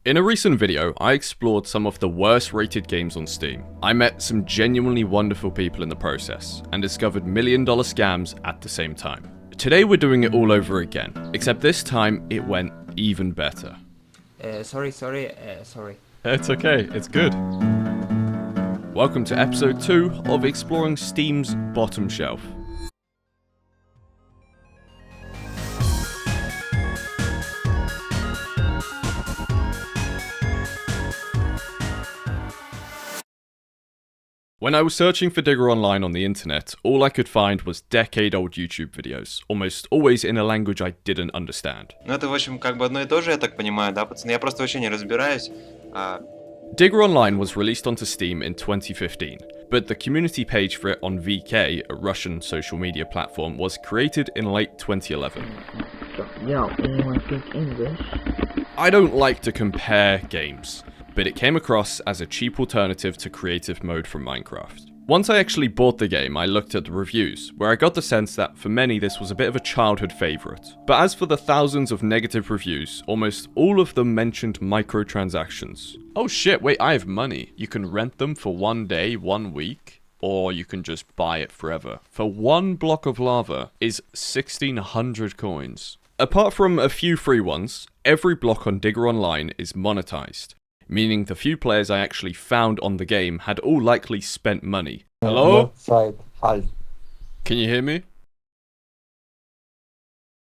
In a recent video, I explored some of the worst rated games on Steam. I met some genuinely wonderful people in the process, and discovered million-dollar scams at the same time. Today we're doing it all over again, except this time it went even better. Sorry. It's okay, it's good. Welcome to episode 2 of Exploring Steam's Bottom Shelf. When I was searching for Digger Online on the internet, all I could find was decade-old YouTube videos, almost always in a language I didn't understand. Ну это, в общем, как бы одно и то же, я так понимаю, да, пацаны? Я просто вообще не разбираюсь. Digger Online was released onto Steam in 2015, but the community page for it on VK, a Russian social media platform, was created in late 2011. Yo, anyone speak English? I don't like to compare games, but it came across as a cheap alternative to creative mode from Minecraft. Once I actually bought the game, I looked at the reviews, where I got the sense that for many this was a bit of a childhood favourite. But as for the thousands of negative reviews, almost all of them mentioned microtransactions. Oh shit, wait, I have money. You can rent them for 1 day, 1 week, or you can just buy it forever. For 1 block of lava is 1600 coins. Apart from a few free ones, every block on Digger Online is monetized, meaning the few players I actually found on the game had all likely spent money. Hello? Can you hear me?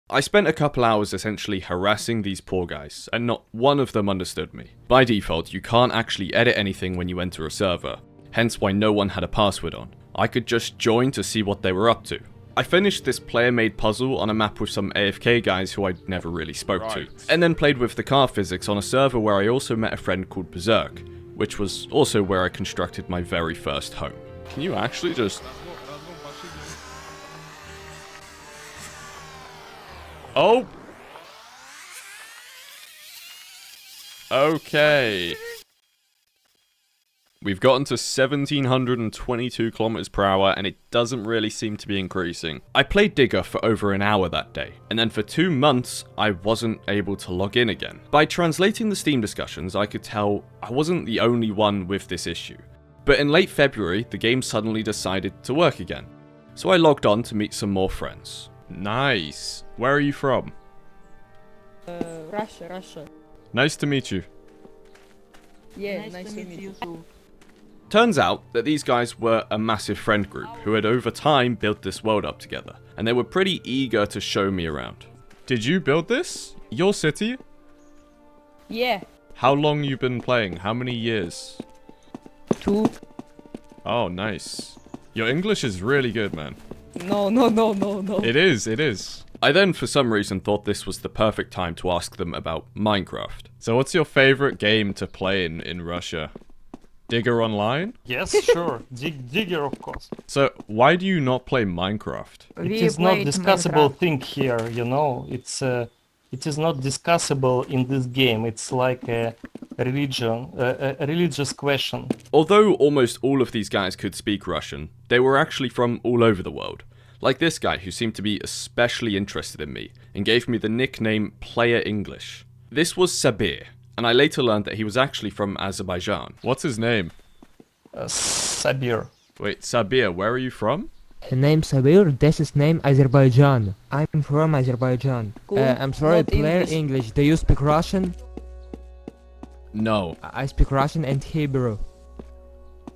I spent a couple hours essentially harassing these poor guys, and not one of them understood me. By default, you can't actually edit anything when you enter a server, hence why no one had a password on. I could just join to see what they were up to. I finished this player-made puzzle on a map with some AFK guys who I'd never really spoke to, and then played with the car physics on a server where I also met a friend called Berserk, which was also where I constructed my very first home. Can you actually just... Oh! Okay. We've gotten to 1722 kilometers per hour and it doesn't really seem to be increasing. I played Digger for over an hour that day, and then for 2 months I wasn't able to log in again. By translating the Steam discussions, I could tell I wasn't the only one with this issue. But in late February, the game suddenly decided to work again. So I logged on to meet some more friends. Nice. Where are you from? Russia. Nice to meet you. Yeah, nice to meet you too. Turns out that these guys were a massive friend group who had over time built this world up together, and they were pretty eager to show me around. Did you build this? Your city? Yeah. How long you been playing? How many years? 2. Oh, nice. Your English is really good, man. No. It is. I then, for some reason, thought this was the perfect time to ask them about Minecraft. So what's your favorite game to play in Russia? Digger Online? Yes, sure. Digger, of course. So why do you not play Minecraft? It is not discussable thing here, you know. It is not discussable in this game. It's like a religious question. Although almost all of these guys could speak Russian, they were actually from all over the world. Like this guy who seemed to be especially interested in me and gave me the nickname Player English. This was Sabir, and I later learned that he was actually from Azerbaijan. What's his name? Sabir. Wait, Sabir, where are you from? Name Sabir, this is name Azerbaijan. I'm from Azerbaijan. Cool. I'm sorry, Not player English. Do you speak Russian? No. I speak Russian and Hebrew.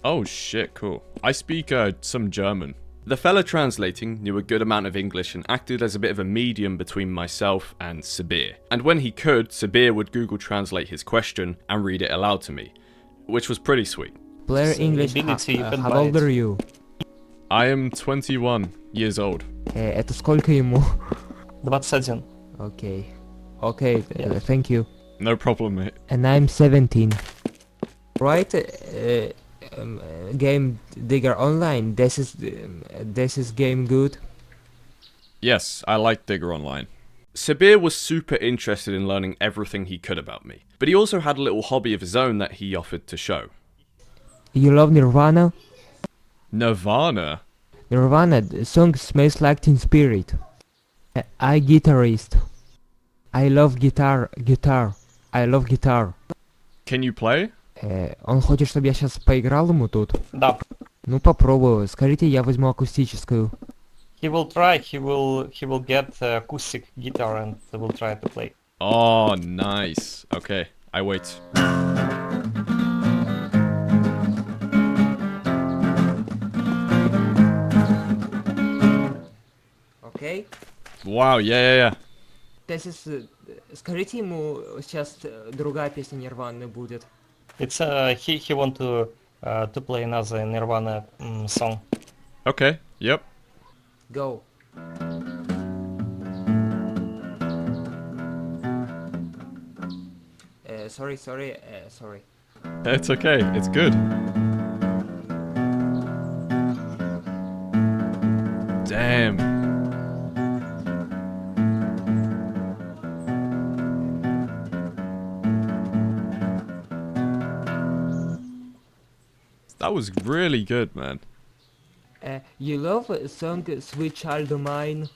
Oh shit, cool. I speak some German. The fella translating knew a good amount of English and acted as a bit of a medium between myself and Sabir. And when he could, Sabir would Google Translate his question and read it aloud to me, which was pretty sweet. Player English, how old are you? I am 21 years old. Это сколько ему? 21. Okay, thank you. No problem, mate. And I'm 17. Right? Game Digger Online. This is game good. Yes, I like Digger Online. Sabir was super interested in learning everything he could about me, but he also had a little hobby of his own that he offered to show. You love Nirvana? Nirvana? Nirvana, the song smells like Teen Spirit. I guitarist. I love guitar. I love guitar. Can you play? Он хочет, чтобы я сейчас поиграл ему тут? Да. Ну попробую. Скажите, я возьму акустическую. He will try, he will get acoustic guitar and will try to play. Oh, nice. Okay, I wait. Окей? Wow, yeah. Скажите ему, сейчас другая песня Нирваны будет. It's he want to play another Nirvana song. Okay, yep. Go. Sorry. It's okay, it's good. Damn. That was really good, man. You love song Sweet Child of Mine?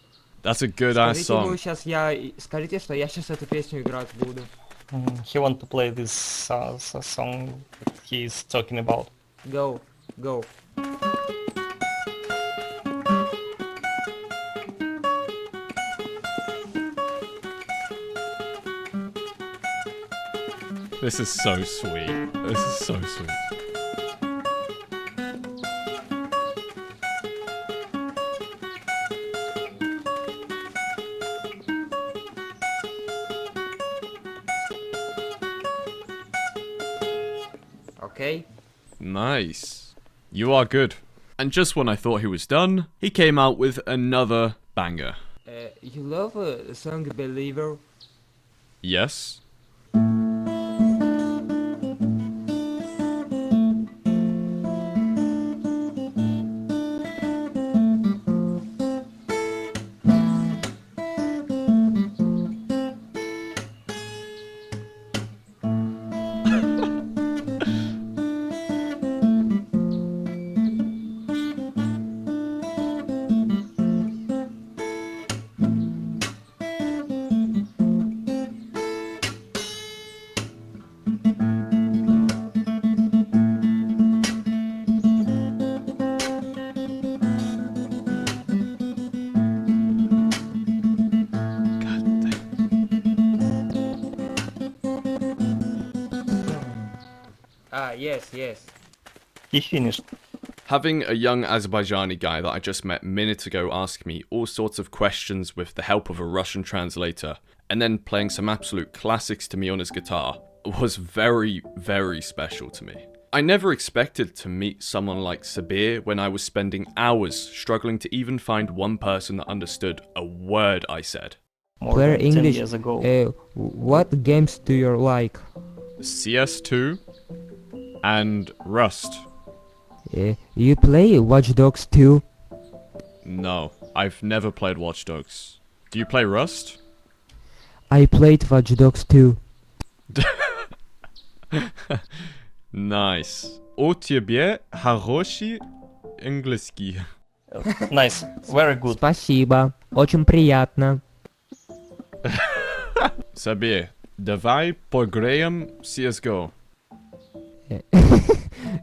That's a good ass Скажите ему song. скажите, что я сейчас эту песню играть буду. He want to play this song that he is talking about. Go. This is so sweet. This is so sweet. Okay? Nice. You are good. And just when I thought he was done, he came out with another banger. You love song Believer? Yes? Yes. He finished. Having a young Azerbaijani guy that I just met minutes ago ask me all sorts of questions with the help of a Russian translator, and then playing some absolute classics to me on his guitar, was very, very special to me. I never expected to meet someone like Sabir when I was spending hours struggling to even find one person that understood a word I said. More Player than 10 English. years ago. What games do you like? CS2 and Rust. You play Watch Dogs 2? No, I've never played Watch Dogs. Do you play Rust? I played Watch Dogs 2. Nice. У тебя хороший английский. Nice, very good. Спасибо. Очень приятно. Sabir, давай поиграем CSGO.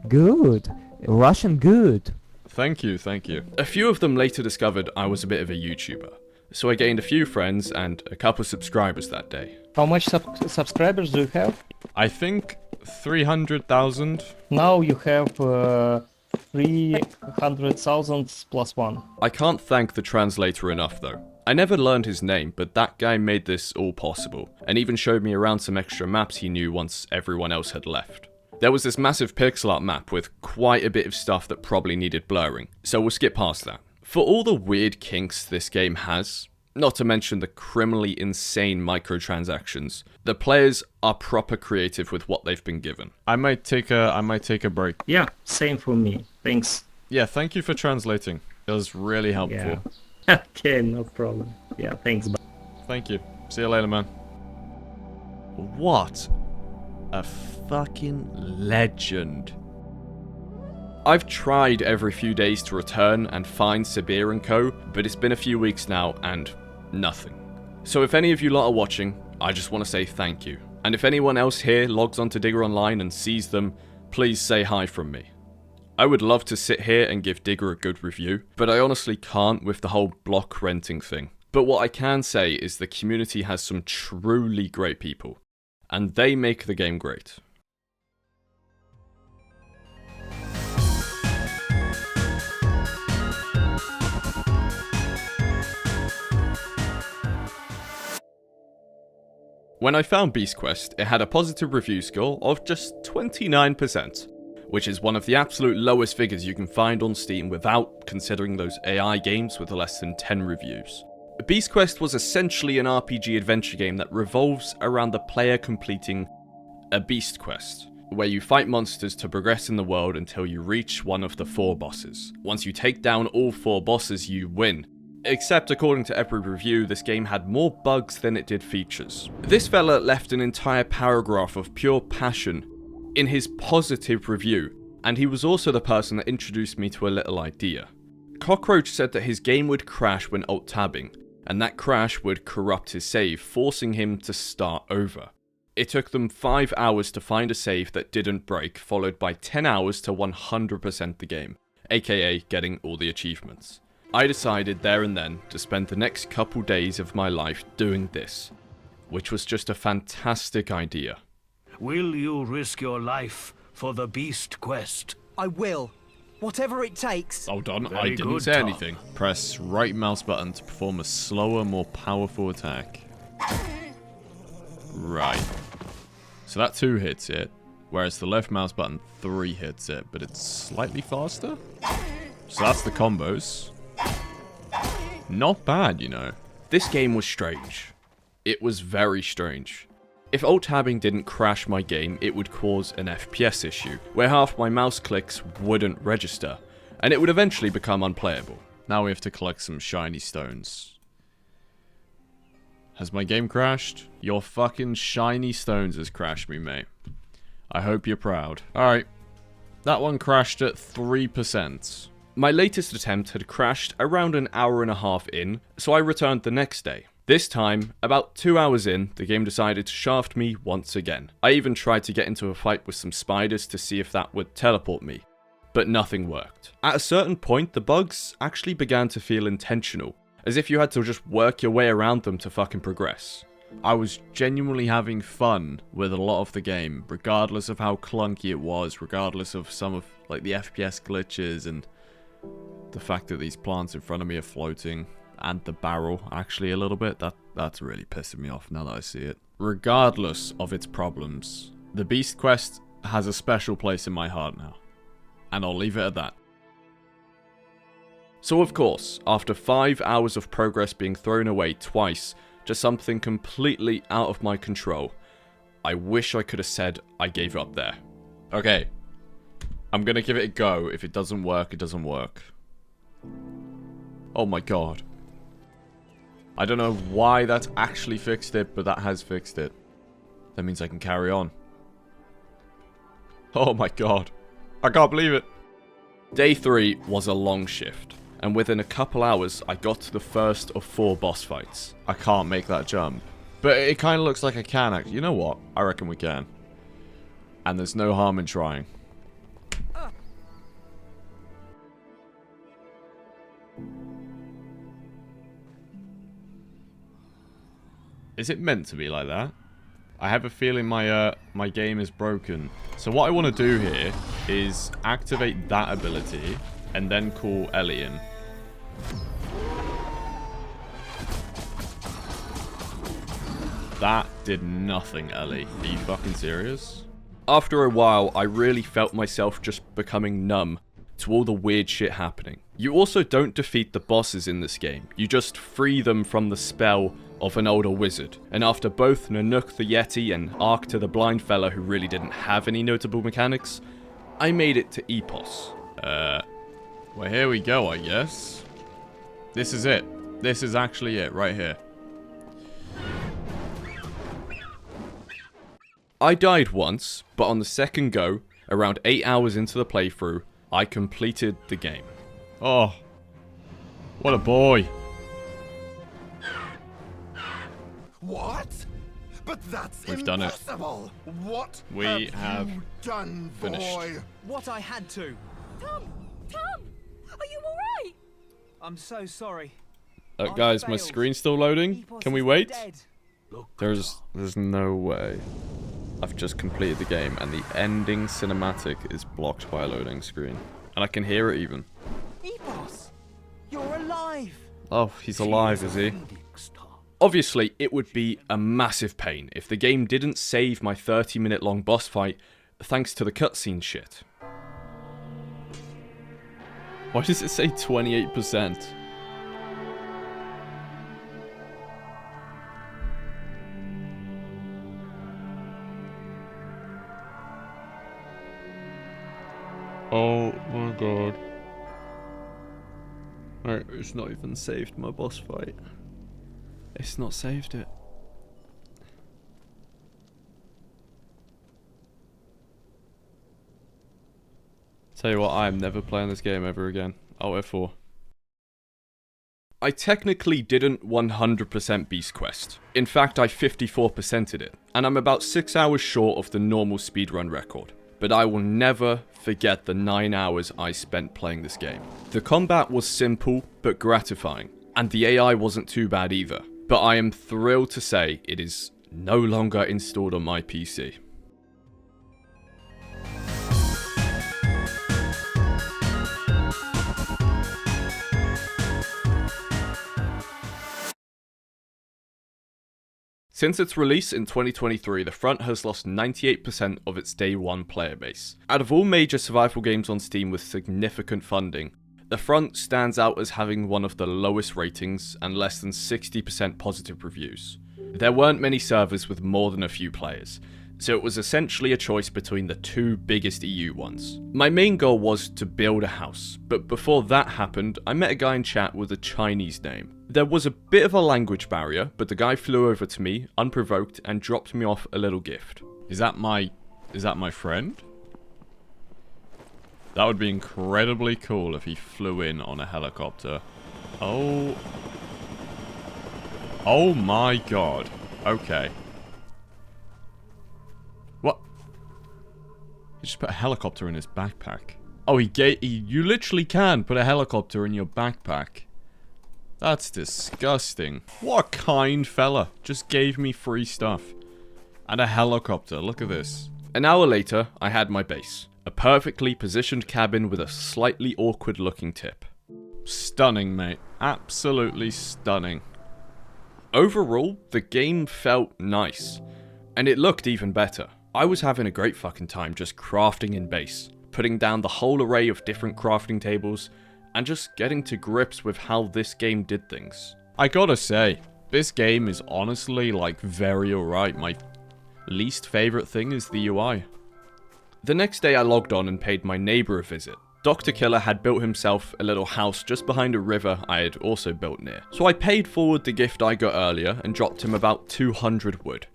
Good. Russian good. Thank you. A few of them later discovered I was a bit of a YouTuber, so I gained a few friends and a couple subscribers that day. How much subscribers do you have? I think 300,000. Now you have 300,000 plus one. I can't thank the translator enough though. I never learned his name, but that guy made this all possible, and even showed me around some extra maps he knew once everyone else had left. There was this massive pixel art map with quite a bit of stuff that probably needed blurring, so we'll skip past that. For all the weird kinks this game has, not to mention the criminally insane microtransactions, the players are proper creative with what they've been given. I might take a break. Yeah, same for me. Thanks. Yeah, thank you for translating. It was really helpful. Yeah. Okay, no problem. Yeah, thanks. Bye. Thank you. See you later, man. What a fucking legend. I've tried every few days to return and find Sabir and co, but it's been a few weeks now and nothing. So if any of you lot are watching, I just want to say thank you. And if anyone else here logs onto Digger Online and sees them, please say hi from me. I would love to sit here and give Digger a good review, but I honestly can't with the whole block renting thing. But what I can say is the community has some truly great people, and they make the game great. When I found Beast Quest, it had a positive review score of just 29%, which is one of the absolute lowest figures you can find on Steam without considering those AI games with less than 10 reviews. Beast Quest was essentially an RPG adventure game that revolves around the player completing a Beast Quest, where you fight monsters to progress in the world until you reach one of the 4 bosses. Once you take down all 4 bosses, you win. Except according to every review, this game had more bugs than it did features. This fella left an entire paragraph of pure passion in his positive review, and he was also the person that introduced me to a little idea. Cockroach said that his game would crash when alt-tabbing, and that crash would corrupt his save, forcing him to start over. It took them 5 hours to find a save that didn't break, followed by 10 hours to 100% the game, aka getting all the achievements. I decided there and then to spend the next couple days of my life doing this, which was just a fantastic idea. Will you risk your life for the Beast Quest? I will. Whatever it takes. Hold on, I Very didn't good, say Tom. anything. Press right mouse button to perform a slower, more powerful attack. Right. So that 2 hits it, whereas the left mouse button 3 hits it, but it's slightly faster? So that's the combos. Not bad, you know. This game was strange. It was very strange. If alt-tabbing didn't crash my game, it would cause an FPS issue, where half my mouse clicks wouldn't register, and it would eventually become unplayable. Now we have to collect some shiny stones. Has my game crashed? Your fucking shiny stones has crashed me, mate. I hope you're proud. Alright. That one crashed at 3%. My latest attempt had crashed around an hour and a half in, so I returned the next day. This time, about 2 hours in, the game decided to shaft me once again. I even tried to get into a fight with some spiders to see if that would teleport me, but nothing worked. At a certain point, the bugs actually began to feel intentional, as if you had to just work your way around them to fucking progress. I was genuinely having fun with a lot of the game, regardless of how clunky it was, regardless of some of like the FPS glitches and the fact that these plants in front of me are floating, and the barrel actually a little bit. That's really pissing me off now that I see it. Regardless of its problems, the Beast Quest has a special place in my heart now, and I'll leave it at that. So of course, after 5 hours of progress being thrown away twice to something completely out of my control, I wish I could have said I gave up there. Okay, I'm gonna give it a go. If it doesn't work, it doesn't work. Oh my god. I don't know why that's actually fixed it, but that has fixed it. That means I can carry on. Oh my god. I can't believe it. Day 3 was a long shift, and within a couple hours, I got to the first of 4 boss fights. I can't make that jump. But it kind of looks like I can actually. You know what? I reckon we can. And there's no harm in trying. Is it meant to be like that? I have a feeling my game is broken. So what I want to do here is activate that ability and then call Ellie in. That did nothing, Ellie. Are you fucking serious? After a while, I really felt myself just becoming numb to all the weird shit happening. You also don't defeat the bosses in this game. You just free them from the spell of an older wizard. And after both Nanook the Yeti and Ark the blind fella who really didn't have any notable mechanics, I made it to Epos. Well, here we go, I guess. This is it. This is actually it, right here. I died once, but on the second go, around 8 hours into the playthrough, I completed the game. Oh, what a boy. What? But that's We've done it. impossible. What We have you done, finished. boy? What I had to. Tom! Tom! Are you alright? I'm so sorry. Guys, my failed. screen's still loading. Epos Can we is wait? dead. There's no way. I've just completed the game and the ending cinematic is blocked by a loading screen. And I can hear it even. Epos, you're alive. Oh, he's alive, is he? Obviously, it would be a massive pain if the game didn't save my 30-minute long boss fight thanks to the cutscene shit. Why does it say 28%? Oh my god. Alright, it's not even saved my boss fight. It's not saved it. Tell you what, I'm never playing this game ever again. Oh, F4. I technically didn't 100% Beast Quest. In fact, I 54%ed it, and I'm about 6 hours short of the normal speedrun record. But I will never forget the 9 hours I spent playing this game. The combat was simple, but gratifying, and the AI wasn't too bad either. But I am thrilled to say it is no longer installed on my PC. Since its release in 2023, the front has lost 98% of its day one player base. Out of all major survival games on Steam with significant funding, the front stands out as having one of the lowest ratings and less than 60% positive reviews. There weren't many servers with more than a few players, so it was essentially a choice between the two biggest EU ones. My main goal was to build a house, but before that happened, I met a guy in chat with a Chinese name. There was a bit of a language barrier, but the guy flew over to me, unprovoked, and dropped me off a little gift. Is that my friend? That would be incredibly cool if he flew in on a helicopter. Oh. Oh my god. Okay. What? He just put a helicopter in his backpack. Oh, you literally can put a helicopter in your backpack. That's disgusting. What a kind fella. Just gave me free stuff. And a helicopter. Look at this. An hour later, I had my base. A perfectly positioned cabin with a slightly awkward looking tip. Stunning, mate. Absolutely stunning. Overall, the game felt nice. And it looked even better. I was having a great fucking time just crafting in base. Putting down the whole array of different crafting tables. And just getting to grips with how this game did things. I gotta say, this game is honestly like very alright. My least favorite thing is the UI. The next day I logged on and paid my neighbor a visit. Dr. Killer had built himself a little house just behind a river I had also built near. So I paid forward the gift I got earlier and dropped him about 200 wood.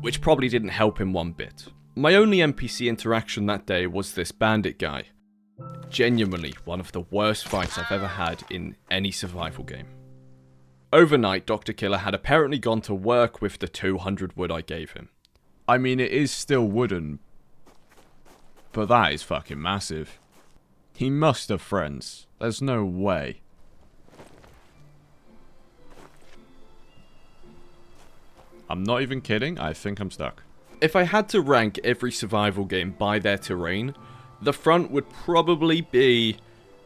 Which probably didn't help him one bit. My only NPC interaction that day was this bandit guy. Genuinely one of the worst fights I've ever had in any survival game. Overnight, Dr. Killer had apparently gone to work with the 200 wood I gave him. I mean, it is still wooden, but that is fucking massive. He must have friends. There's no way. I'm not even kidding, I think I'm stuck. If I had to rank every survival game by their terrain, the front would probably be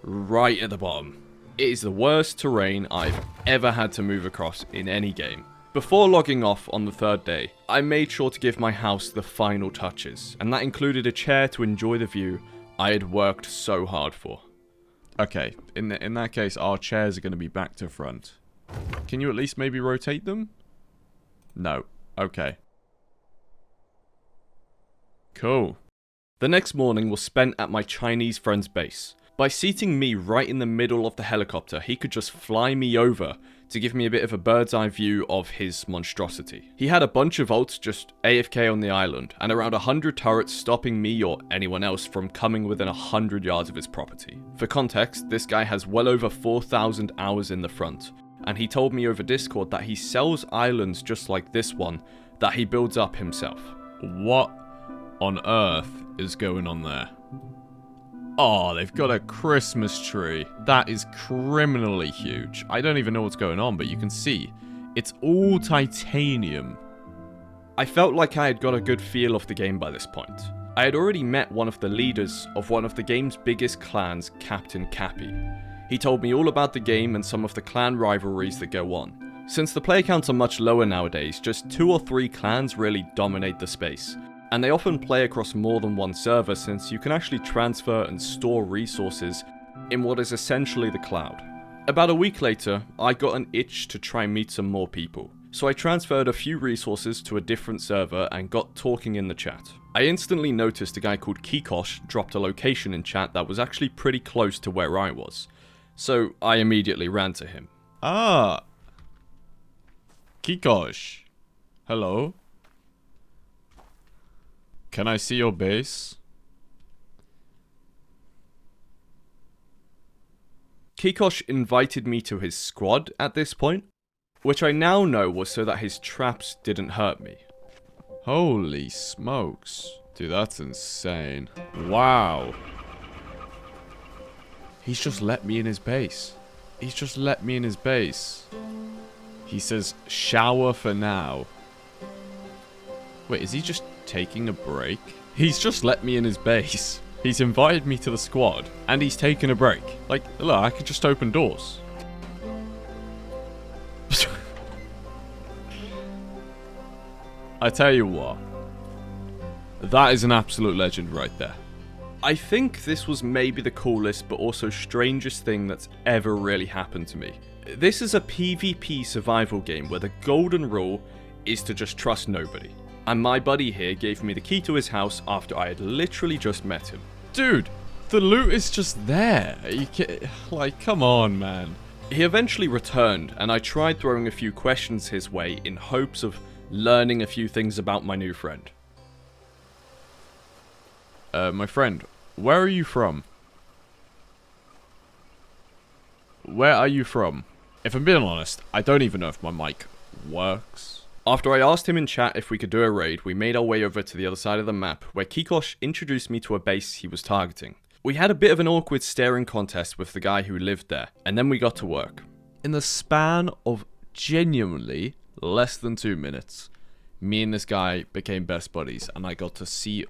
right at the bottom. It is the worst terrain I've ever had to move across in any game. Before logging off on the third day, I made sure to give my house the final touches, and that included a chair to enjoy the view I had worked so hard for. Okay, in that case, our chairs are going to be back to front. Can you at least maybe rotate them? No. Okay. Cool. The next morning was spent at my Chinese friend's base. By seating me right in the middle of the helicopter, he could just fly me over to give me a bit of a bird's eye view of his monstrosity. He had a bunch of ults just AFK on the island, and around 100 turrets stopping me or anyone else from coming within 100 yards of his property. For context, this guy has well over 4,000 hours in the front, and he told me over Discord that he sells islands just like this one that he builds up himself. What on earth is going on there? Oh, they've got a Christmas tree. That is criminally huge. I don't even know what's going on, but you can see it's all titanium. I felt like I had got a good feel of the game by this point. I had already met one of the leaders of one of the game's biggest clans, Captain Cappy. He told me all about the game and some of the clan rivalries that go on. Since the player counts are much lower nowadays, just 2 or 3 clans really dominate the space. And they often play across more than one server since you can actually transfer and store resources in what is essentially the cloud. About a week later, I got an itch to try and meet some more people. So I transferred a few resources to a different server and got talking in the chat. I instantly noticed a guy called Kikosh dropped a location in chat that was actually pretty close to where I was. So I immediately ran to him. Ah, Kikosh. Hello. Can I see your base? Kikosh invited me to his squad at this point, which I now know was so that his traps didn't hurt me. Holy smokes. Dude, that's insane. Wow. He's just let me in his base. He's just let me in his base. He says, shower for now. Wait, is he just taking a break? He's just let me in his base. He's invited me to the squad, and he's taken a break. Like, look, I could just open doors. I tell you what, that is an absolute legend right there. I think this was maybe the coolest but also strangest thing that's ever really happened to me. This is a PvP survival game where the golden rule is to just trust nobody. And my buddy here gave me the key to his house after I had literally just met him. Dude, the loot is just there. Like, come on, man. He eventually returned, and I tried throwing a few questions his way in hopes of learning a few things about my new friend. My friend, where are you from? Where are you from? If I'm being honest, I don't even know if my mic works. After I asked him in chat if we could do a raid, we made our way over to the other side of the map, where Kikosh introduced me to a base he was targeting. We had a bit of an awkward staring contest with the guy who lived there, and then we got to work. In the span of genuinely less than 2 minutes, me and this guy became best buddies, and I got to see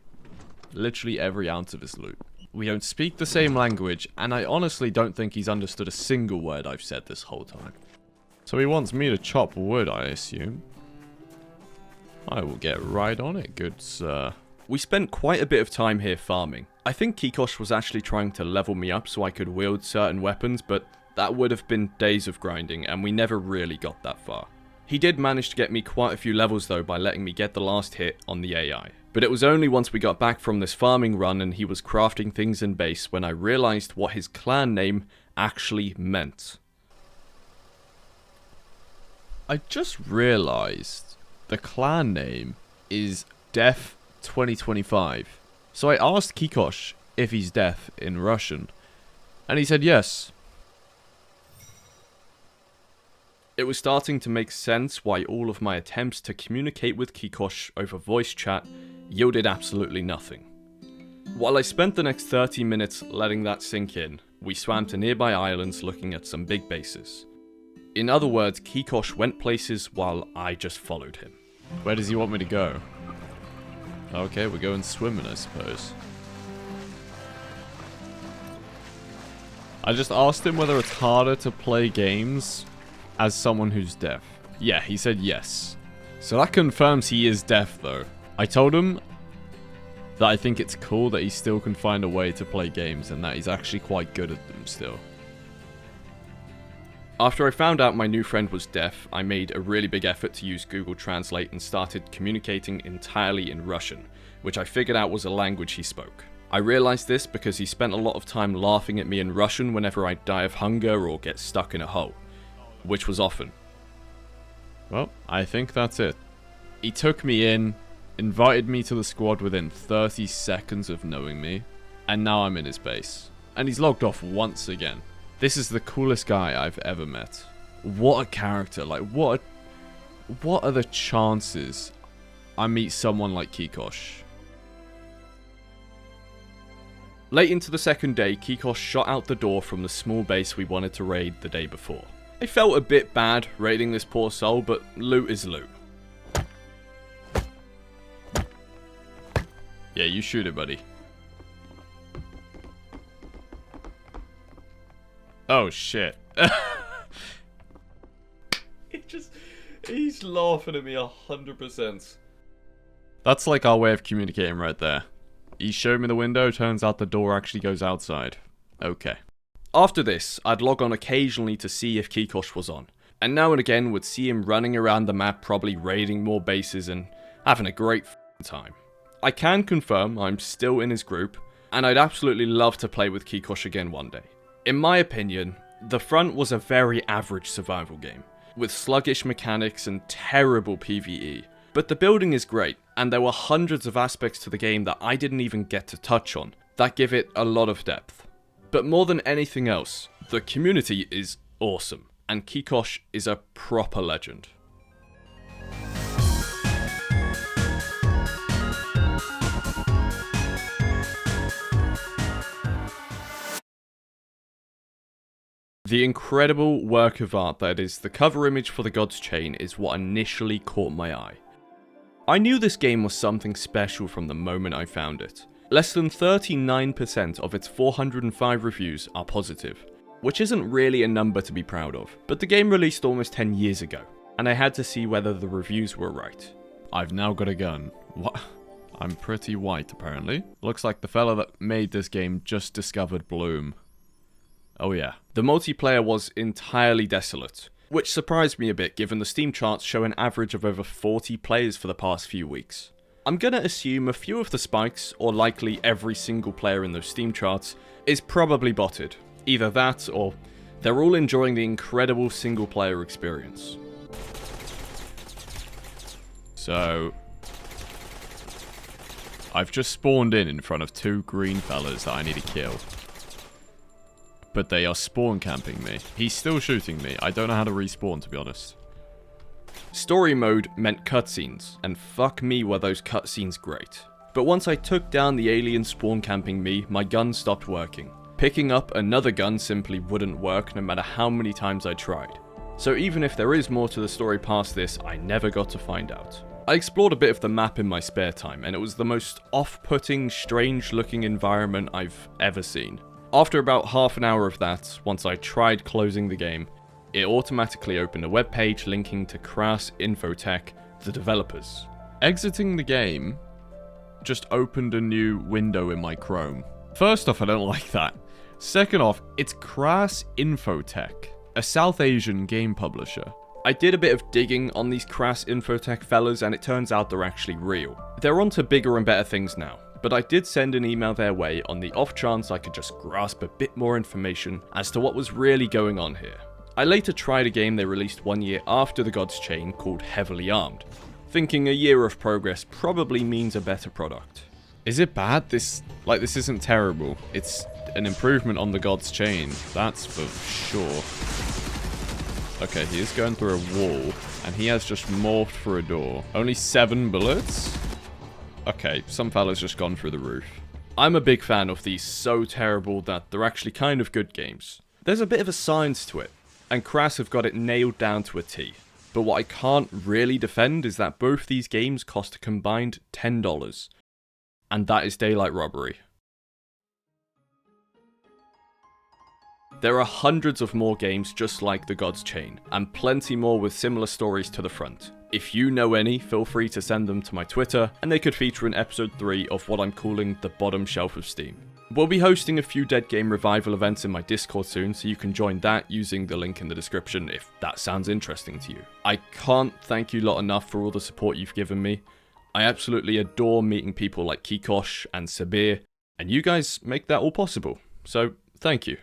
literally every ounce of his loot. We don't speak the same language, and I honestly don't think he's understood a single word I've said this whole time. So he wants me to chop wood, I assume. I will get right on it, good sir. We spent quite a bit of time here farming. I think Kikosh was actually trying to level me up so I could wield certain weapons, but that would have been days of grinding, and we never really got that far. He did manage to get me quite a few levels though by letting me get the last hit on the AI. But it was only once we got back from this farming run and he was crafting things in base when I realized what his clan name actually meant. I just realized the clan name is Deaf 2025. So I asked Kikosh if he's deaf in Russian, and he said yes. It was starting to make sense why all of my attempts to communicate with Kikosh over voice chat yielded absolutely nothing. While I spent the next 30 minutes letting that sink in, we swam to nearby islands looking at some big bases. In other words, Kikosh went places while I just followed him. Where does he want me to go? Okay, we're going swimming, I suppose. I just asked him whether it's harder to play games as someone who's deaf. Yeah, he said yes. So that confirms he is deaf though. I told him that I think it's cool that he still can find a way to play games and that he's actually quite good at them still. After I found out my new friend was deaf, I made a really big effort to use Google Translate and started communicating entirely in Russian, which I figured out was a language he spoke. I realized this because he spent a lot of time laughing at me in Russian whenever I'd die of hunger or get stuck in a hole, which was often. Well, I think that's it. He took me in, invited me to the squad within 30 seconds of knowing me, and now I'm in his base. And he's logged off once again. This is the coolest guy I've ever met. What a character, like what are the chances I meet someone like Kikosh. Late into the second day, Kikosh shot out the door from the small base we wanted to raid the day before. I felt a bit bad raiding this poor soul, but loot is loot. Yeah, you shoot it, buddy. Oh, shit. He's laughing at me 100%. That's like our way of communicating right there. He showed me the window, turns out the door actually goes outside. Okay. After this, I'd log on occasionally to see if Kikosh was on, and now and again would see him running around the map probably raiding more bases and having a great time. I can confirm I'm still in his group, and I'd absolutely love to play with Kikosh again one day. In my opinion, The Front was a very average survival game, with sluggish mechanics and terrible PvE. But the building is great, and there were hundreds of aspects to the game that I didn't even get to touch on, that give it a lot of depth. But more than anything else, the community is awesome, and Kikosh is a proper legend. The incredible work of art that is the cover image for the God's Chain is what initially caught my eye. I knew this game was something special from the moment I found it. Less than 39% of its 405 reviews are positive, which isn't really a number to be proud of, but the game released almost 10 years ago, and I had to see whether the reviews were right. I've now got a gun. What? I'm pretty white apparently. Looks like the fella that made this game just discovered Bloom. Oh yeah. The multiplayer was entirely desolate, which surprised me a bit given the Steam charts show an average of over 40 players for the past few weeks. I'm gonna assume a few of the spikes, or likely every single player in those Steam charts, is probably botted. Either that, or they're all enjoying the incredible single player experience. So, I've just spawned in front of two green fellas that I need to kill. But they are spawn camping me. He's still shooting me. I don't know how to respawn, to be honest. Story mode meant cutscenes, and fuck me were those cutscenes great. But once I took down the alien spawn camping me, my gun stopped working. Picking up another gun simply wouldn't work no matter how many times I tried. So even if there is more to the story past this, I never got to find out. I explored a bit of the map in my spare time, and it was the most off-putting, strange-looking environment I've ever seen. After about half an hour of that, once I tried closing the game, it automatically opened a web page linking to Crass Infotech, the developers. Exiting the game just opened a new window in my Chrome. First off, I don't like that. Second off, it's Crass Infotech, a South Asian game publisher. I did a bit of digging on these Crass Infotech fellas, and it turns out they're actually real. They're on to bigger and better things now. But I did send an email their way on the off chance I could just grasp a bit more information as to what was really going on here. I later tried a game they released 1 year after the God's Chain called Heavily Armed, thinking a year of progress probably means a better product. Is it bad? This isn't terrible. It's an improvement on the God's Chain, that's for sure. Okay, he is going through a wall, and he has just morphed for a door. Only 7 bullets? Okay, some fella's just gone through the roof. I'm a big fan of these so terrible that they're actually kind of good games. There's a bit of a science to it, and Crass have got it nailed down to a T. But what I can't really defend is that both these games cost a combined $10. And that is daylight robbery. There are hundreds of more games just like the God's Chain, and plenty more with similar stories to The Front. If you know any, feel free to send them to my Twitter, and they could feature in episode 3 of what I'm calling the bottom shelf of Steam. We'll be hosting a few Dead Game Revival events in my Discord soon, so you can join that using the link in the description if that sounds interesting to you. I can't thank you lot enough for all the support you've given me. I absolutely adore meeting people like Kikosh and Sabir, and you guys make that all possible, so thank you.